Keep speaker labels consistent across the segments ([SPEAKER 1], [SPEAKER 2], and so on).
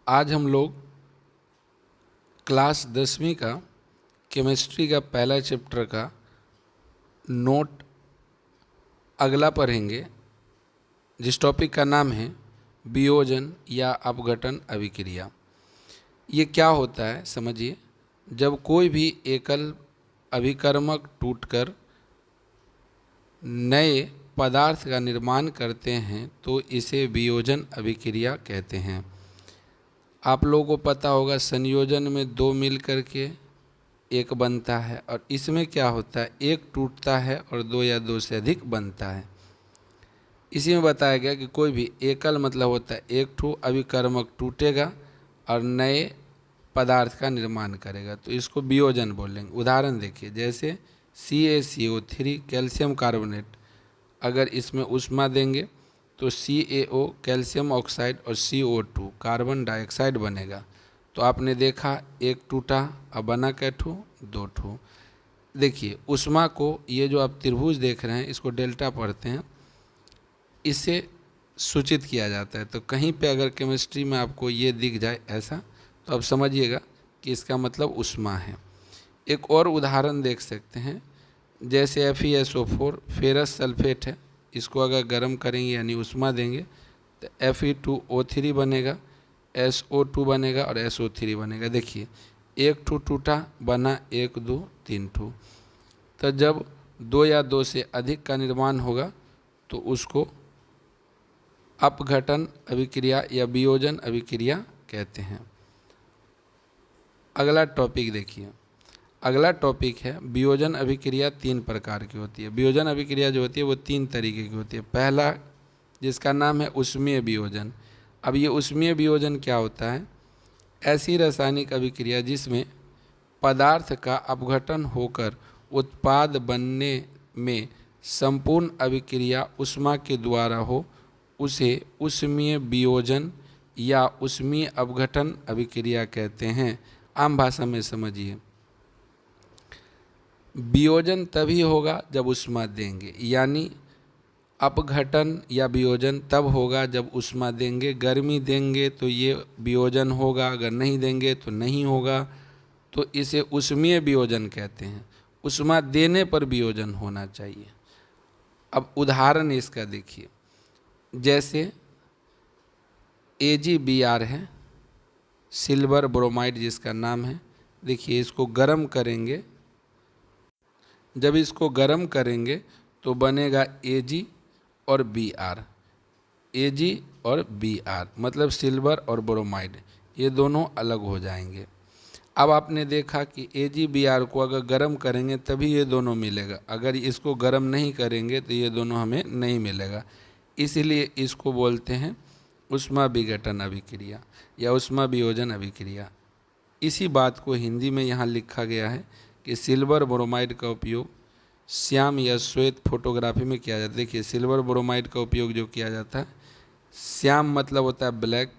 [SPEAKER 1] आज हम लोग क्लास 10वीं का केमिस्ट्री का पहला चैप्टर का नोट अगला पढ़ेंगे, जिस टॉपिक का नाम है वियोजन या अपघटन अभिक्रिया। ये क्या होता है समझिए। जब कोई भी एकल अभिकर्मक टूटकर नए पदार्थ का निर्माण करते हैं तो इसे वियोजन अभिक्रिया कहते हैं। आप लोगों को पता होगा संयोजन में दो मिल करके एक बनता है, और इसमें क्या होता है, एक टूटता है और दो या दो से अधिक बनता है। इसी में बताया गया कि कोई भी एकल मतलब होता है एक ठो अभिकर्मक टूटेगा और नए पदार्थ का निर्माण करेगा, तो इसको वियोजन बोलेंगे। उदाहरण देखिए, जैसे CaCO3 कैल्शियम कार्बोनेट, अगर इसमें ऊष्मा देंगे तो CaO कैल्शियम ऑक्साइड और CO2 कार्बन डाइऑक्साइड बनेगा। तो आपने देखा एक टूटा, अब बना कै ठो, दो ठो। देखिए ऊष्मा को, ये जो आप त्रिभुज देख रहे हैं इसको डेल्टा पढ़ते हैं, इससे सूचित किया जाता है। तो कहीं पे अगर केमिस्ट्री में आपको ये दिख जाए ऐसा, तो आप समझिएगा कि इसका मतलब ऊष्मा है। एक और उदाहरण देख सकते हैं, जैसे FeSO4 फेरस सल्फेट है, इसको अगर गर्म करेंगे यानी ऊष्मा देंगे तो Fe2O3 बनेगा, SO2 बनेगा और SO3 बनेगा। देखिए एक ठो टूटा, बना एक दो तीन ठो। तो जब दो या दो से अधिक का निर्माण होगा तो उसको अपघटन अभिक्रिया या वियोजन अभिक्रिया कहते हैं। अगला टॉपिक देखिए, अगला टॉपिक है वियोजन अभिक्रिया तीन प्रकार की होती है। वियोजन अभिक्रिया जो होती है वो तीन तरीके की होती है। पहला जिसका नाम है ऊष्मीय वियोजन। अब ये ऊष्मीय वियोजन क्या होता है, ऐसी रासायनिक अभिक्रिया जिसमें पदार्थ का अपघटन होकर उत्पाद बनने में संपूर्ण अभिक्रिया ऊष्मा के द्वारा हो, उसे ऊष्मीय वियोजन या ऊष्मीय अपघटन अभिक्रिया कहते हैं। आम भाषा में समझिए, वियोजन तभी होगा जब ऊष्मा देंगे, यानी अपघटन या वियोजन तब होगा जब ऊष्मा देंगे। गर्मी देंगे तो ये वियोजन होगा, अगर नहीं देंगे तो नहीं होगा। तो इसे ऊष्मीय वियोजन कहते हैं। ऊष्मा देने पर वियोजन होना चाहिए। अब उदाहरण इसका देखिए, जैसे AgBr है, सिल्वर ब्रोमाइड जिसका नाम है। देखिए इसको गर्म करेंगे, जब इसको गर्म करेंगे तो बनेगा Ag और Br। Ag और Br मतलब सिल्वर और ब्रोमाइड, ये दोनों अलग हो जाएंगे। अब आपने देखा कि AgBr को अगर गर्म करेंगे तभी ये दोनों मिलेगा, अगर इसको गर्म नहीं करेंगे तो ये दोनों हमें नहीं मिलेगा। इसीलिए इसको बोलते हैं ऊष्मा विघटन अभिक्रिया या ऊष्मा वियोजन अभिक्रिया। इसी बात को हिंदी में यहाँ लिखा गया है कि सिल्वर ब्रोमाइड का उपयोग श्याम या श्वेत फोटोग्राफी में किया जाता है। देखिए सिल्वर ब्रोमाइड का उपयोग जो किया जाता है, श्याम मतलब होता है ब्लैक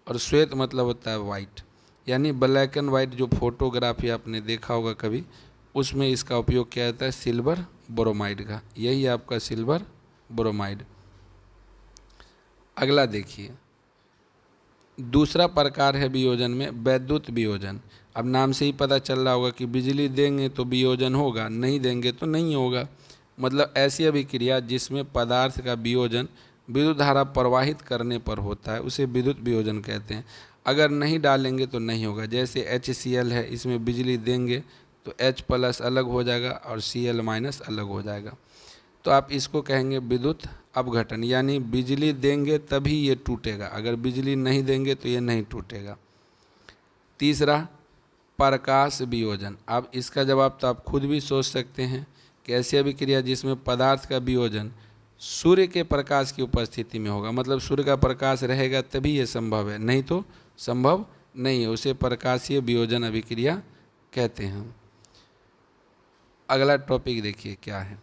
[SPEAKER 1] और श्वेत मतलब होता है वाइट, यानी ब्लैक एंड वाइट जो फोटोग्राफी आपने देखा होगा कभी, उसमें इसका उपयोग किया जाता है सिल्वर ब्रोमाइड का। यही आपका सिल्वर ब्रोमाइड। अगला देखिए, दूसरा प्रकार है वियोजन में वैद्युत वियोजन। अब नाम से ही पता चल रहा होगा कि बिजली देंगे तो वियोजन होगा, नहीं देंगे तो नहीं होगा। मतलब ऐसी अभिक्रिया जिसमें पदार्थ का वियोजन विद्युत धारा प्रवाहित करने पर होता है, उसे विद्युत वियोजन कहते हैं। अगर नहीं डालेंगे तो नहीं होगा। जैसे HCl है, इसमें बिजली देंगे तो H+ अलग हो जाएगा और Cl- अलग हो जाएगा। तो आप इसको कहेंगे विद्युत अपघटन, यानी बिजली देंगे तभी ये टूटेगा, अगर बिजली नहीं देंगे तो ये नहीं टूटेगा। तीसरा प्रकाश वियोजन। अब इसका जवाब तो आप खुद भी सोच सकते हैं कि ऐसी अभिक्रिया जिसमें पदार्थ का वियोजन सूर्य के प्रकाश की उपस्थिति में होगा, मतलब सूर्य का प्रकाश रहेगा तभी ये संभव है, नहीं तो संभव नहीं है, उसे प्रकाशीय वियोजन अभिक्रिया कहते हैं। अगला टॉपिक देखिए क्या है।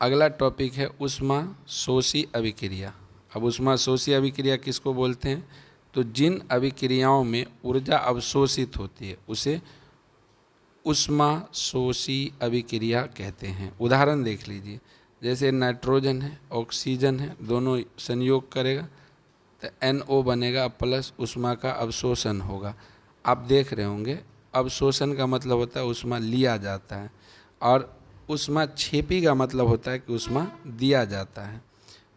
[SPEAKER 1] अगला टॉपिक है ऊष्मा शोषी अभिक्रिया। अब ऊष्मा शोषी अभिक्रिया किसको बोलते हैं, तो जिन अभिक्रियाओं में ऊर्जा अवशोषित होती है उसे ऊष्मा शोषी अभिक्रिया कहते हैं। उदाहरण देख लीजिए, जैसे नाइट्रोजन है, ऑक्सीजन है, दोनों संयोग करेगा तो NO बनेगा प्लस ऊष्मा का अवशोषण होगा। आप देख रहे होंगे अवशोषण का मतलब होता है ऊष्मा लिया जाता है, और ऊष्मा छेपी का मतलब होता है कि ऊष्मा दिया जाता है।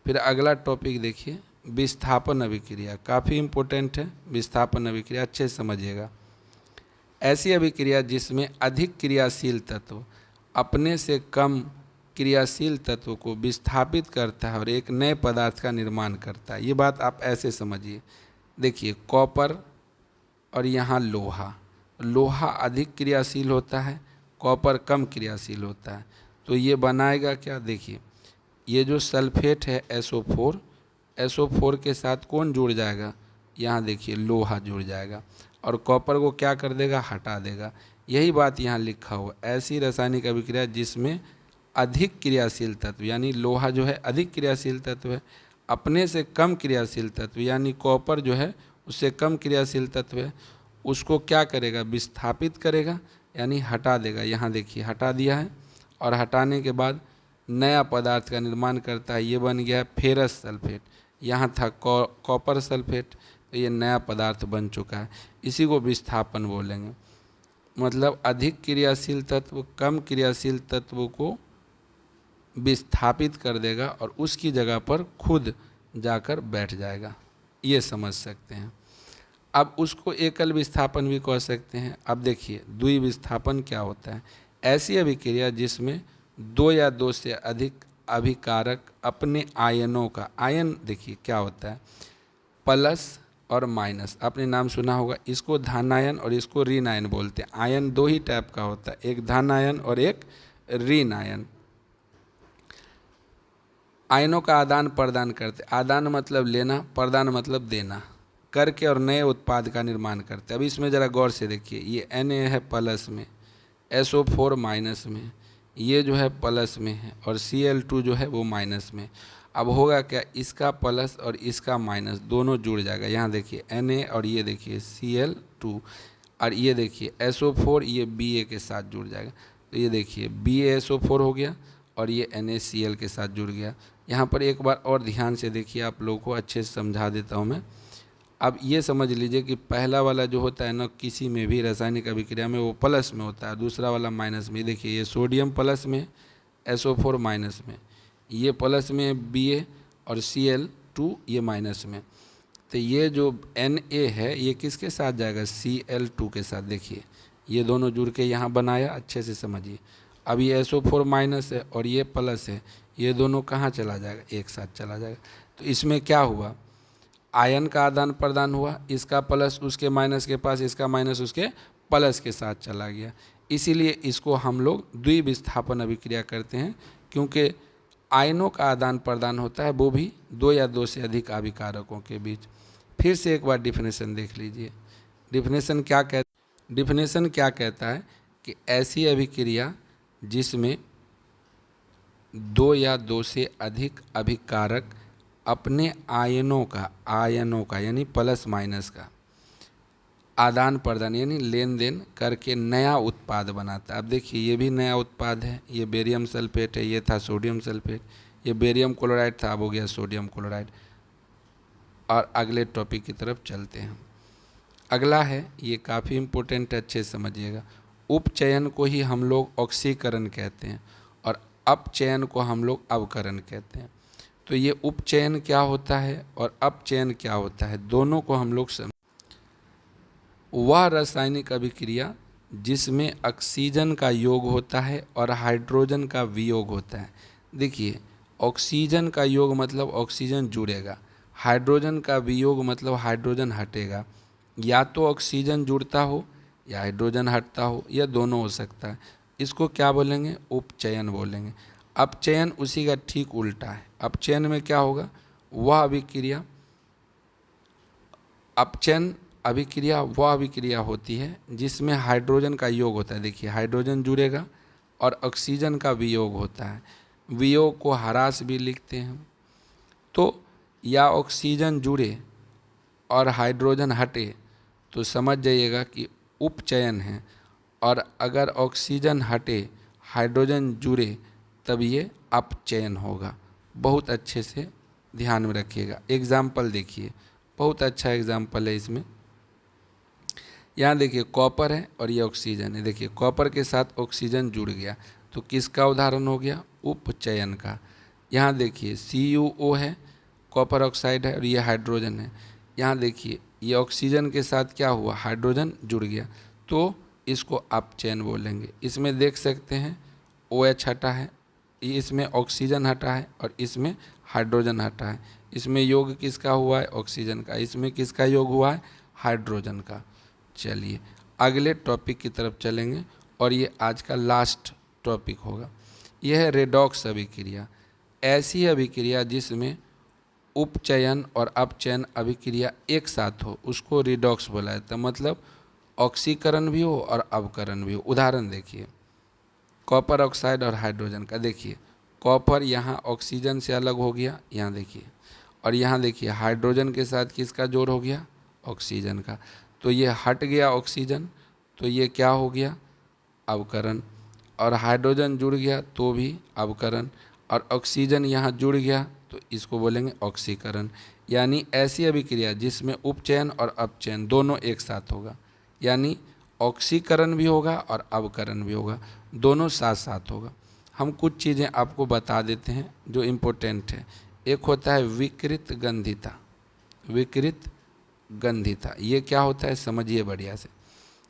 [SPEAKER 1] फिर अगला टॉपिक देखिए, विस्थापन अभिक्रिया, काफ़ी इम्पोर्टेंट है विस्थापन अभिक्रिया, अच्छे से समझिएगा। ऐसी अभिक्रिया जिसमें अधिक क्रियाशील तत्व अपने से कम क्रियाशील तत्व को विस्थापित करता है और एक नए पदार्थ का निर्माण करता है। ये बात आप ऐसे समझिए, देखिए कॉपर और यहाँ लोहा, लोहा अधिक क्रियाशील होता है, कॉपर कम क्रियाशील होता है, तो ये बनाएगा क्या, देखिए ये जो सल्फेट है SO4, SO4 के साथ कौन जुड़ जाएगा, यहाँ देखिए लोहा जुड़ जाएगा और कॉपर को क्या कर देगा, हटा देगा। यही बात यहाँ लिखा हुआ, ऐसी रासायनिक अभिक्रिया जिसमें अधिक क्रियाशील तत्व यानी लोहा जो है अधिक क्रियाशील तत्व है, अपने से कम क्रियाशील तत्व यानी कॉपर जो है उससे कम क्रियाशील तत्व है, उसको क्या करेगा, विस्थापित करेगा यानी हटा देगा। यहाँ देखिए हटा दिया है, और हटाने के बाद नया पदार्थ का निर्माण करता है। ये बन गया है फेरस सल्फेट, यहाँ था कॉपर सल्फेट, तो ये नया पदार्थ बन चुका है। इसी को विस्थापन बोलेंगे। मतलब अधिक क्रियाशील तत्व कम क्रियाशील तत्व को विस्थापित कर देगा और उसकी जगह पर खुद जाकर बैठ जाएगा, ये समझ सकते हैं। अब उसको एकल विस्थापन भी कह सकते हैं। अब देखिए द्वि विस्थापन क्या होता है, ऐसी अभिक्रिया जिसमें दो या दो से अधिक अभिकारक अपने आयनों का, आयन देखिए क्या होता है, प्लस और माइनस, आपने नाम सुना होगा, इसको धनायन और इसको ऋण आयन बोलते हैं। आयन दो ही टाइप का होता है, एक धन आयन और एक ऋण आयन। आयनों का आदान प्रदान करते, आदान मतलब लेना, प्रदान मतलब देना, करके और नए उत्पाद का निर्माण करते। अब इसमें ज़रा गौर से देखिए, ये Na है प्लस में, SO4 माइनस में, ये जो है प्लस में है, और Cl2 जो है वो माइनस में। अब होगा क्या, इसका प्लस और इसका माइनस दोनों जुड़ जाएगा। यहाँ देखिए Na और ये देखिए Cl2, और ये देखिए SO4 ये Ba के साथ जुड़ जाएगा, तो ये देखिए BaSO4 हो गया और ये NaCl के साथ जुड़ गया। यहाँ पर एक बार और ध्यान से देखिए, आप लोगों को अच्छे से समझा देता हूँ मैं। अब ये समझ लीजिए कि पहला वाला जो होता है ना, किसी में भी रासायनिक अभिक्रिया में वो प्लस में होता है, दूसरा वाला माइनस में। देखिए ये सोडियम प्लस में, SO4 माइनस में, ये प्लस में Ba और Cl2 ये माइनस में। तो ये जो Na है ये किसके साथ जाएगा, Cl2 के साथ। देखिए ये दोनों जुड़ के यहाँ बनाया, अच्छे से समझिए। अब ये SO4 माइनस है और ये प्लस है, ये दोनों कहाँ चला जाएगा, एक साथ चला जाएगा। तो इसमें क्या हुआ, आयन का आदान प्रदान हुआ, इसका प्लस उसके माइनस के पास, इसका माइनस उसके प्लस के साथ चला गया। इसीलिए इसको हम लोग द्विविस्थापन अभिक्रिया करते हैं, क्योंकि आयनों का आदान प्रदान होता है, वो भी दो या दो से अधिक अभिकारकों के बीच। फिर से एक बार डिफिनेशन देख लीजिए। डिफिनेशन क्या कहता है कि ऐसी अभिक्रिया जिसमें दो या दो से अधिक अभिकारक अपने आयनों का यानी प्लस माइनस का आदान प्रदान यानी लेन देन करके नया उत्पाद बनाता है। अब देखिए ये भी नया उत्पाद है, ये बेरियम सल्फेट है, ये था सोडियम सल्फेट, ये बेरियम क्लोराइड था, अब हो गया सोडियम क्लोराइड। और अगले टॉपिक की तरफ चलते हैं। अगला है, ये काफ़ी इम्पोर्टेंट है, अच्छे से समझिएगा। उपचयन को ही हम लोग ऑक्सीकरण कहते हैं और अपचयन को हम लोग अवकरण कहते हैं। तो ये उपचयन क्या होता है और अपचयन क्या होता है, दोनों को हम लोग वह रासायनिक अभिक्रिया जिसमें ऑक्सीजन का योग होता है और हाइड्रोजन का वियोग होता है। देखिए ऑक्सीजन का योग मतलब ऑक्सीजन जुड़ेगा, हाइड्रोजन का वियोग मतलब हाइड्रोजन हटेगा। या तो ऑक्सीजन जुड़ता हो या हाइड्रोजन हटता हो, या दोनों हो सकता है। इसको क्या बोलेंगे, उपचयन बोलेंगे। अपचयन उसी का ठीक उल्टा है। अपचयन में क्या होगा, वह अभिक्रिया, अपचयन अभिक्रिया वह अभिक्रिया होती है जिसमें हाइड्रोजन का योग होता है। देखिए हाइड्रोजन जुड़ेगा और ऑक्सीजन का वियोग होता है। वियोग को ह्रास भी लिखते हैं। तो या ऑक्सीजन जुड़े और हाइड्रोजन हटे तो समझ जाइएगा कि उपचयन है, और अगर ऑक्सीजन हटे हाइड्रोजन जुड़े तब ये अपचयन होगा। बहुत अच्छे से ध्यान में रखिएगा। एग्जाम्पल देखिए, बहुत अच्छा एग्जाम्पल है इसमें। यहाँ देखिए कॉपर है और ये ऑक्सीजन है। देखिए कॉपर के साथ ऑक्सीजन जुड़ गया तो किसका उदाहरण हो गया? उपचयन का। यहाँ देखिए CuO है, कॉपर ऑक्साइड है और ये हाइड्रोजन है। यहाँ देखिए ये ऑक्सीजन के साथ क्या हुआ? हाइड्रोजन जुड़ गया तो इसको अपचयन बोलेंगे। इसमें देख सकते हैं OH हटा है, इसमें ऑक्सीजन हटा है और इसमें हाइड्रोजन हटा है। इसमें योग किसका हुआ है? ऑक्सीजन का। इसमें किसका योग हुआ है? हाइड्रोजन का। चलिए अगले टॉपिक की तरफ चलेंगे और ये आज का लास्ट टॉपिक होगा। यह है रेडॉक्स अभिक्रिया। ऐसी अभिक्रिया जिसमें उपचयन और अपचयन अभिक्रिया एक साथ हो उसको रिडॉक्स बोला जाता है। मतलब ऑक्सीकरण भी हो और अवकरण भी हो। उदाहरण देखिए कॉपर ऑक्साइड और हाइड्रोजन का। देखिए कॉपर यहाँ ऑक्सीजन से अलग हो गया, यहाँ देखिए, और यहाँ देखिए हाइड्रोजन के साथ किसका जोड़ हो गया? ऑक्सीजन का। तो ये हट गया ऑक्सीजन तो ये क्या हो गया? अवकरण। और हाइड्रोजन जुड़ गया तो भी अवकरण, और ऑक्सीजन यहाँ जुड़ गया तो इसको बोलेंगे ऑक्सीकरण। यानी ऐसी अभिक्रिया जिसमें उपचयन और अपचयन दोनों एक साथ होगा, यानी ऑक्सीकरण भी होगा और अवकरण भी होगा, दोनों साथ साथ होगा। हम कुछ चीज़ें आपको बता देते हैं जो इम्पोर्टेंट है। एक होता है विकृत गंधिता। विकृत गंधिता ये क्या होता है समझिए बढ़िया से।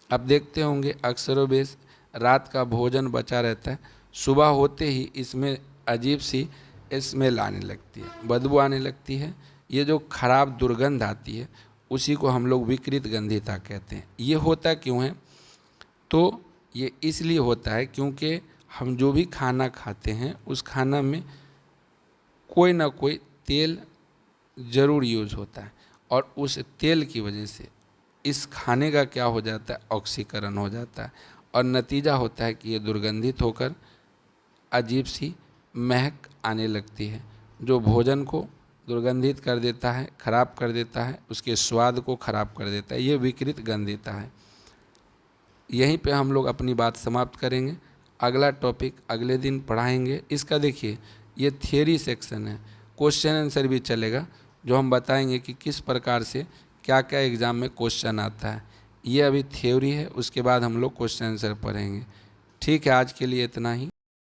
[SPEAKER 1] अब देखते होंगे अक्सरों बेश रात का भोजन बचा रहता है, सुबह होते ही इसमें अजीब सी स्मेल आने लगती है, बदबू आने लगती है। ये जो खराब दुर्गंध आती है उसी को हम लोग विकृत गंधिता कहते हैं। ये होता क्यों है? तो ये इसलिए होता है क्योंकि हम जो भी खाना खाते हैं उस खाना में कोई ना कोई तेल ज़रूर यूज होता है और उस तेल की वजह से इस खाने का क्या हो जाता है? ऑक्सीकरण हो जाता है और नतीजा होता है कि ये दुर्गंधित होकर अजीब सी महक आने लगती है जो भोजन को दुर्गंधित कर देता है, खराब कर देता है, उसके स्वाद को खराब कर देता है। ये विकृत गंधिता है। यहीं पे हम लोग अपनी बात समाप्त करेंगे। अगला टॉपिक अगले दिन पढ़ाएंगे। इसका देखिए ये थियरी सेक्शन है, क्वेश्चन आंसर भी चलेगा जो हम बताएंगे कि किस प्रकार से क्या क्या एग्ज़ाम में क्वेश्चन आता है। ये अभी थ्योरी है, उसके बाद हम लोग क्वेश्चन आंसर पढ़ेंगे। ठीक है, आज के लिए इतना ही।